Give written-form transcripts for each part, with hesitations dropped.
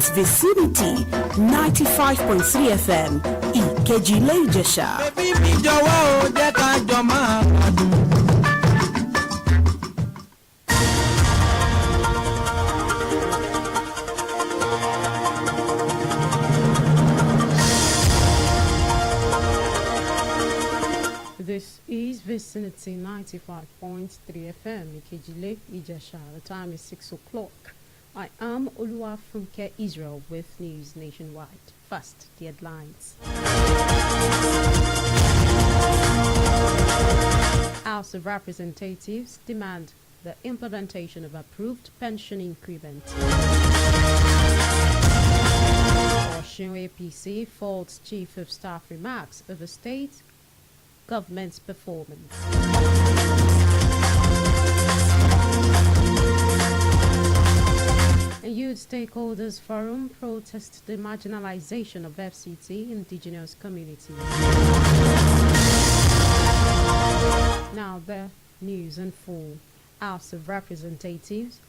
its vicinity. 95.3 FM, Ìkejì Ìjẹ̀ṣà. Bébí mi jọ̀wọ́ o, jẹ́ ká jọ máa gbádùn. This is Vicinity 95.3 FM, Ìkejì Ìjẹ̀ṣà. The time is 6 o'clock. I am Oluwafunke Israel with news nationwide. First, the headlines. House of Representatives demand the implementation of approved pension increment. Osun APC faults Chief of Staff remarks over state government's performance. A youth stakeholders forum protests the marginalization of FCT indigenous communities. Now the news in full. House of Representatives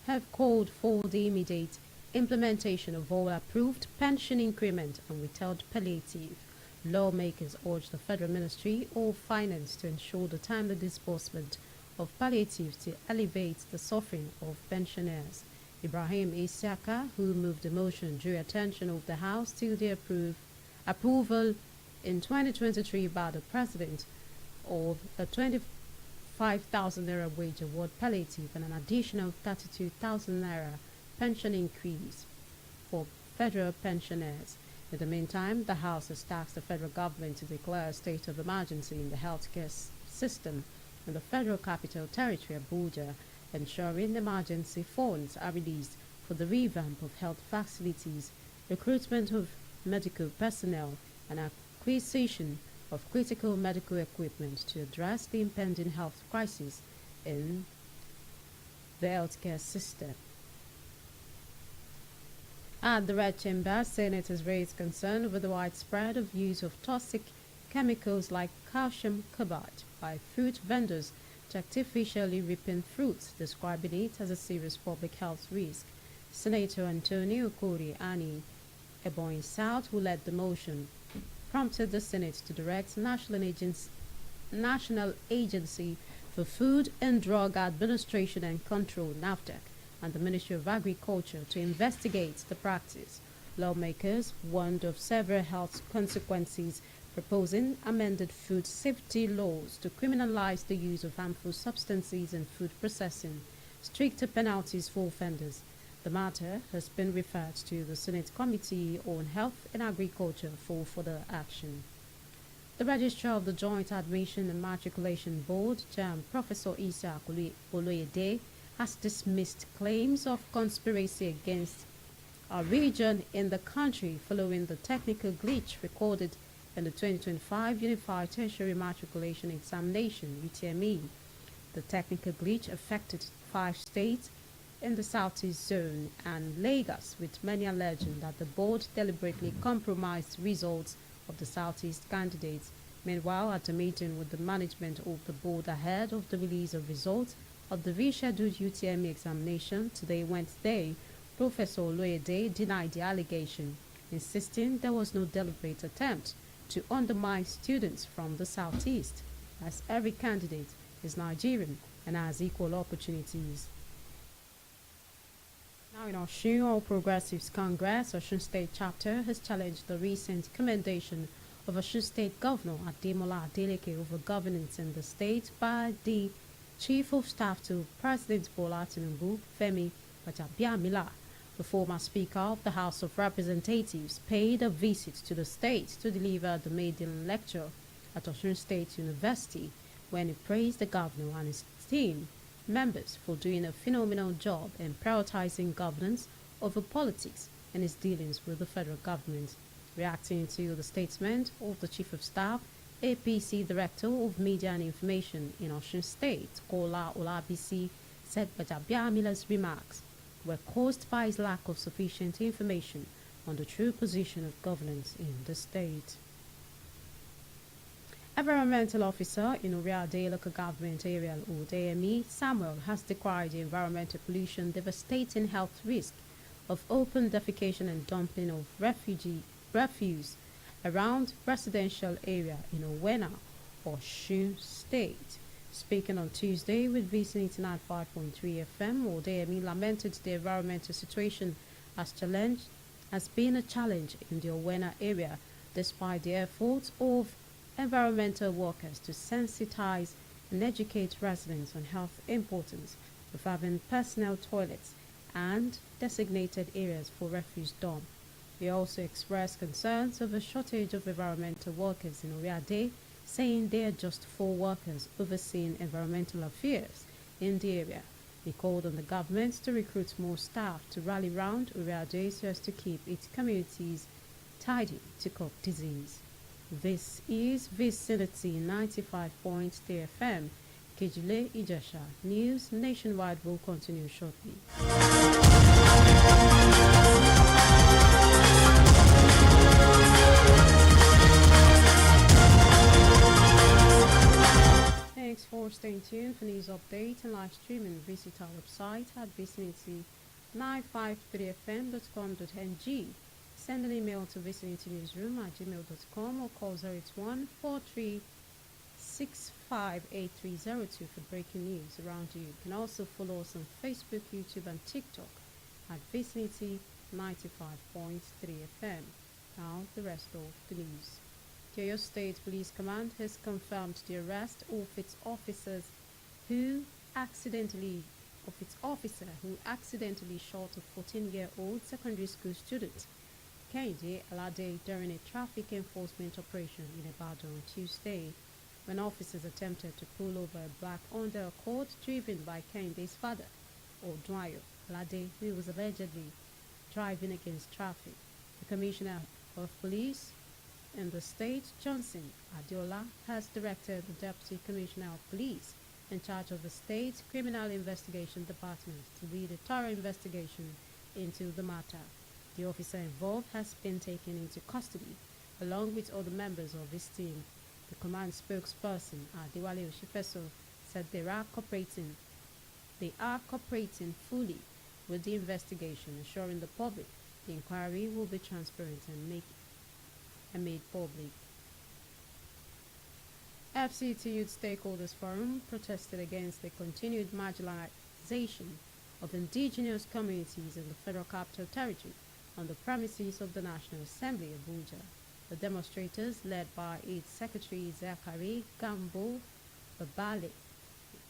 have called for the immediate implementation of all approved pension increment and withheld palliative. Lawmakers urge the Federal Ministry of Finance to ensure the timely disbursement of palliatives to alleviate the suffering of pensioners. Ibrahim Isiaka, who moved the motion, drew attention of the House to the approval in 2023 by the President of a 25,000 naira wage award palliative and an additional 32,000 naira pension increase for federal pensioners. In the meantime, the House has tasked the federal government to declare a state of emergency in the healthcare system in the Federal Capital Territory, Abuja, ensuring emergency funds are released for the revamp of health facilities, recruitment of medical personnel, and acquisition of critical medical equipment to address the impending health crisis in the healthcare system. At the Red Chamber, senators raised concern over the widespread of use of toxic chemicals like calcium carbide by fruit vendors to artificially ripen fruits, describing it as a serious public health risk. Senator Antonio Okori Ani Ebonyi South, who led the motion, prompted the Senate to direct National Agency for Food and Drug Administration and Control, NAFDAC, and the Ministry of Agriculture to investigate the practice. Lawmakers warned of several health consequences, proposing amended food safety laws to criminalize the use of harmful substances in food processing, stricter penalties for offenders. The matter has been referred to the Senate Committee on Health and Agriculture for further action. The Registrar of the Joint Admission and Matriculation Board, JAMB, Professor Isa Oloyede, has dismissed claims of conspiracy against our region in the country following the technical glitch recorded in the 2025 Unified Tertiary Matriculation Examination, UTME. The technical glitch affected 5 states in the Southeast Zone and Lagos, with many alleging that the board deliberately compromised results of the Southeast candidates. Meanwhile, at a meeting with the management of the board ahead of the release of results of the rescheduled UTME examination today, Wednesday, Professor Oloyede denied the allegation, insisting there was no deliberate attempt to undermine students from the Southeast, as every candidate is Nigerian and has equal opportunities. Now in Osun, All Progressives Congress, Osun State Chapter has challenged the recent commendation of Osun State Governor Ademola Adeleke over governance in the state by the Chief of Staff to President Bola Tinubu, Femi Gbajabiamila. The former Speaker of the House of Representatives paid a visit to the state to deliver the maiden lecture at Osun State University, when he praised the governor and his team members for doing a phenomenal job in prioritizing governance over politics in his dealings with the federal government. Reacting to the statement of the Chief of Staff, APC Director of Media and Information in Osun State, Kola Olabisi, said Gbajabiamila's remarks were caused by his lack of sufficient information on the true position of governance in the state. Environmental Officer in Oriade Local Government Area or DME, Samuel, has decried the environmental pollution devastating health risk of open defecation and dumping of refuse around residential area in Owena, Osun State. Speaking on Tuesday with VC 95.3 FM, Odeyemi lamented the environmental situation has been a challenge in the Owena area despite the efforts of environmental workers to sensitize and educate residents on health importance of having personal toilets and designated areas for refuse dump. He also expressed concerns over a shortage of environmental workers in Oriade, saying there are just 4 workers overseeing environmental affairs in the area. He called on the government to recruit more staff to rally round Oriade so as to keep its communities tidy to curb disease. This is Vicinity 95.3 FM. Kejile Ijesha. News nationwide will continue shortly. Thanks for staying tuned for news update and live streaming. Visit our website at vicinity953fm.com.ng. Send an email to vicinitynewsroom@gmail.com or call 081-4365-8302 for breaking news around you. You can also follow us on Facebook, YouTube and TikTok at Vicinity 95.3 FM. Now the rest of the news. Oyo State Police Command has confirmed the arrest of its officer who accidentally shot a 14-year-old secondary school student, Kehinde Alade, during a traffic enforcement operation in Ibadan on Tuesday, when officers attempted to pull over a black Honda Accord driven by Kehinde's father, Odwayo Alade, who was allegedly driving against traffic. The Commissioner of Police in the state, Johnson Adiola, has directed the Deputy Commissioner of Police in charge of the State Criminal Investigation Department to lead a thorough investigation into the matter. The officer involved has been taken into custody along with other members of his team. The command spokesperson, Adewale Oshifeso, said they are cooperating fully with the investigation, assuring the public the inquiry will be transparent and made public. FCT Youth Stakeholders Forum protested against the continued marginalization of indigenous communities in the Federal Capital Territory on the premises of the National Assembly, Abuja. The demonstrators, led by its Secretary Zachary Gambo Babale,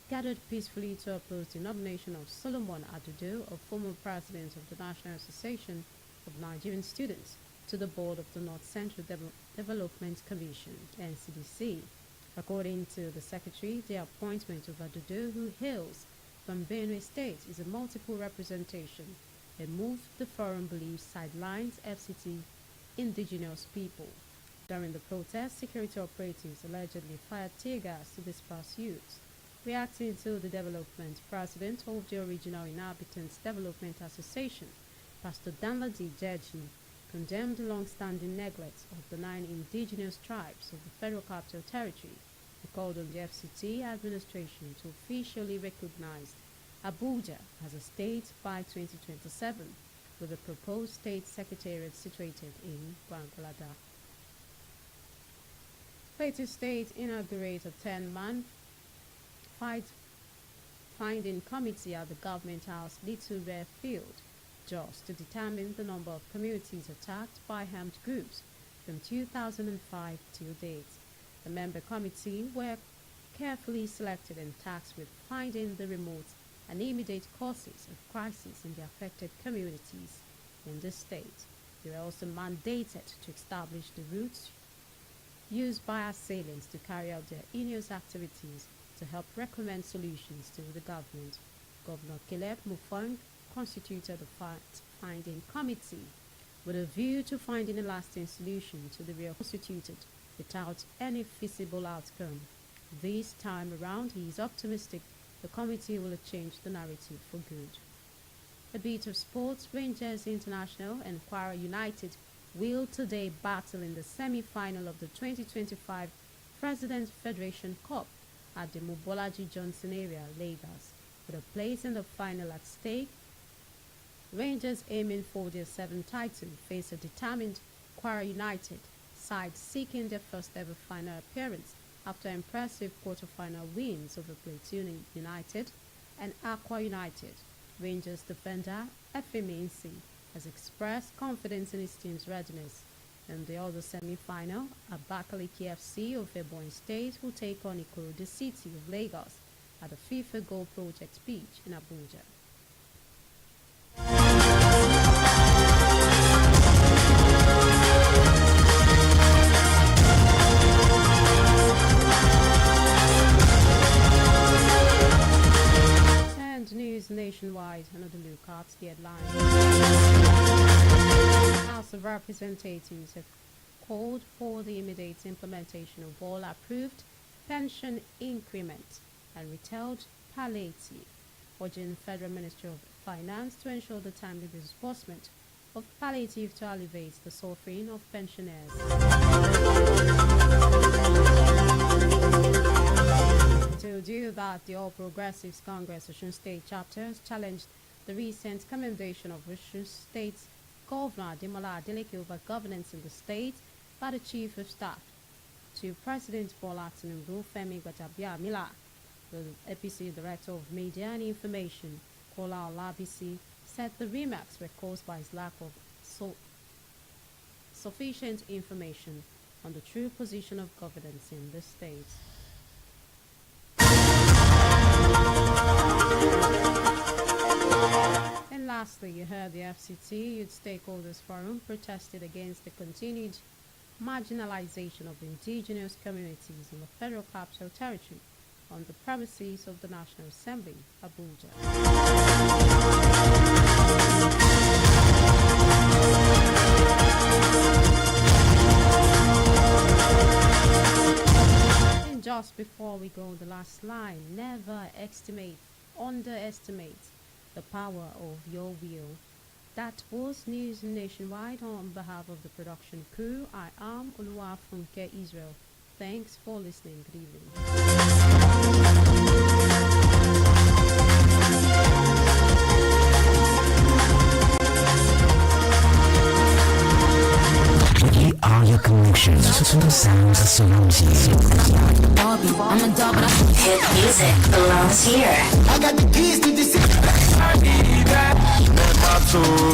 gathered peacefully to oppose the nomination of Solomon Adudo, a former president of the National Association of Nigerian Students, to the board of the North Central Development Commission, NCDC. According to the secretary, the appointment of Adudo, who hails from Benue State, is a multiple representation, a move the forum believes sidelines FCT indigenous people. During the protest, security operatives allegedly fired tear gas to disperse youths. Reacting to the development, President of the Original Inhabitants Development Association, Pastor Danladi Jeji, condemned the long-standing neglect of the 9 indigenous tribes of the Federal Capital Territory. He called on the FCT administration to officially recognize Abuja as a state by 2027, with a proposed state secretariat situated in Gwangwalada. Plateau State inaugurates a 10-man finding committee at the Government House, Little Rare Field, Jos, to determine the number of communities attacked by armed groups from 2005 till date. The member committee were carefully selected and tasked with finding the remote and immediate causes of crisis in the affected communities in the state. They were also mandated to establish the routes used by assailants to carry out their heinous activities to help recommend solutions to the government. Governor Caleb Mufang constituted the fact-finding committee with a view to finding a lasting solution to the reconstituted without any feasible outcome. This time around, he is optimistic the committee will change the narrative for good. A bit of sports. Rangers International and Kwara United will today battle in the semi-final of the 2025 President's Federation Cup at the Mobolaji Johnson area, Lagos, with a place in the final at stake. Rangers aiming for their 7th title face a determined Kwara United side seeking their first ever final appearance after impressive quarter-final wins over Platoon United and Aqua United. Rangers defender Efeminsi has expressed confidence in his team's readiness. In the other semi-final, Abakaliki FC of Ebonyi State will take on Ikorodu City of Lagos at the FIFA Goal Project Beach in Abuja. And news nationwide, another look at the headlines. House of Representatives have called for the immediate implementation of all approved pension increments and retailed palliative, urging Federal Ministry of Finance to ensure the timely disbursement of palliative to alleviate the suffering of pensioners. To do that, the All Progressives Congress Osun State chapters challenged the recent commendation of Osun State's Governor Ademola Adeleke over governance in the state by the Chief of Staff to President Bola Tinubu. Femi Gbajabiamila, the APC Director of Media and Information, Kola Olabisi, said the remarks were caused by his lack of sufficient information on the true position of governance in the state. And lastly, you heard the FCT Youth Stakeholders Forum protested against the continued marginalization of indigenous communities in the Federal Capital Territory on the premises of the National Assembly, Abuja. And just before we go on the last line, never underestimate the power of your will. That was News Nationwide. On behalf of the production crew, I am Oluwafunke Israel. Thanks for listening. Good evening. We are your connection to the sounds that surround you. I'm a dog, but I hit music belongs here. I got the keys to the city. I need that.